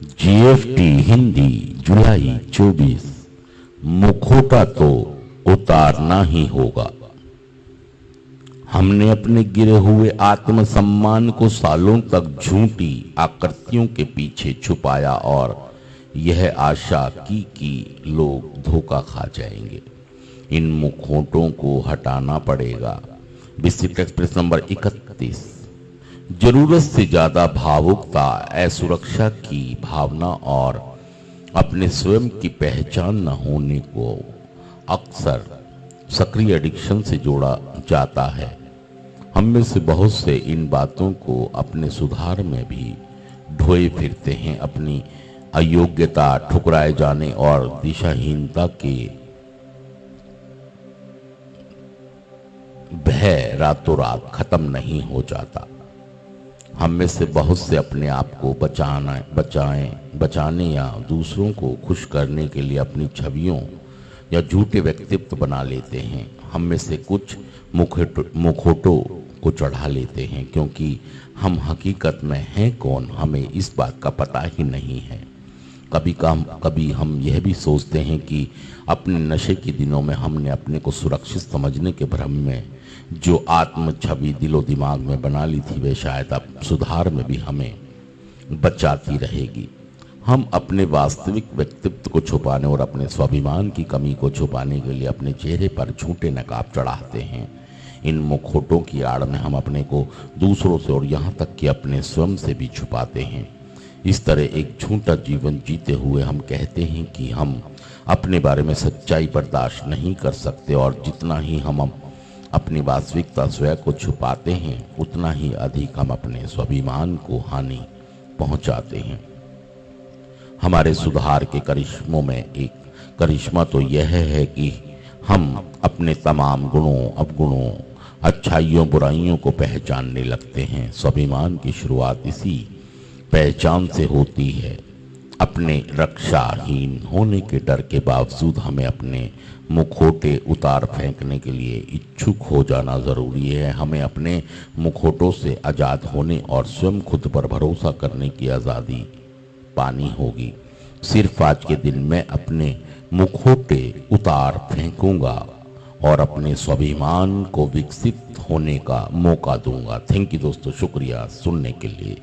जीएफटी हिंदी जुलाई 24। मुखौटा तो उतारना ही होगा। हमने अपने गिरे हुए आत्मसम्मान को सालों तक झूठी आकृतियों के पीछे छुपाया और यह आशा की कि लोग धोखा खा जाएंगे। इन मुखौटों को हटाना पड़ेगा। विशिष्ट एक्सप्रेस नंबर 31। जरूरत से ज्यादा भावुकता, असुरक्षा की भावना और अपने स्वयं की पहचान न होने को अक्सर सक्रिय एडिक्शन से जोड़ा जाता है। हम में से बहुत से इन बातों को अपने सुधार में भी ढोए फिरते हैं। अपनी अयोग्यता, ठुकराए जाने और दिशाहीनता के भय रातों रात खत्म नहीं हो जाता। हम में से बहुत से अपने आप को बचाने या दूसरों को खुश करने के लिए अपनी छवियों या झूठे व्यक्तित्व बना लेते हैं। हम में से कुछ मुखौटों को चढ़ा लेते हैं क्योंकि हम हकीकत में हैं कौन, हमें इस बात का पता ही नहीं है। कभी हम यह भी सोचते हैं कि अपने नशे के दिनों में हमने अपने को सुरक्षित समझने के भ्रम में जो आत्म छवि दिलो दिमाग में बना ली थी, वे शायद अब सुधार में भी हमें बचाती रहेगी। हम अपने वास्तविक व्यक्तित्व को छुपाने और अपने स्वाभिमान की कमी को छुपाने के लिए अपने चेहरे पर झूठे नकाब चढ़ाते हैं। इन मुखौटों की आड़ में हम अपने को दूसरों से और यहाँ तक कि अपने स्वयं से भी छुपाते हैं। इस तरह एक झूठा जीवन जीते हुए हम कहते हैं कि हम अपने बारे में सच्चाई बर्दाश्त नहीं कर सकते और जितना ही हम अपनी वास्तविकता स्वयं को छुपाते हैं उतना ही अधिक हम अपने स्वाभिमान को हानि पहुंचाते हैं। हमारे सुधार के करिश्मों में एक करिश्मा तो यह है कि हम अपने तमाम गुणों, अवगुणों, अच्छाइयों, बुराइयों को पहचानने लगते हैं। स्वाभिमान की शुरुआत इसी पहचान से होती है। अपने रक्षाहीन होने के डर के बावजूद हमें अपने मुखौटे उतार फेंकने के लिए इच्छुक हो जाना जरूरी है। हमें अपने मुखौटों से आज़ाद होने और स्वयं खुद पर भरोसा करने की आज़ादी पानी होगी। सिर्फ आज के दिन मैं अपने मुखौटे उतार फेंकूंगा और अपने स्वाभिमान को विकसित होने का मौका दूंगा। थैंक यू दोस्तों, शुक्रिया सुनने के लिए।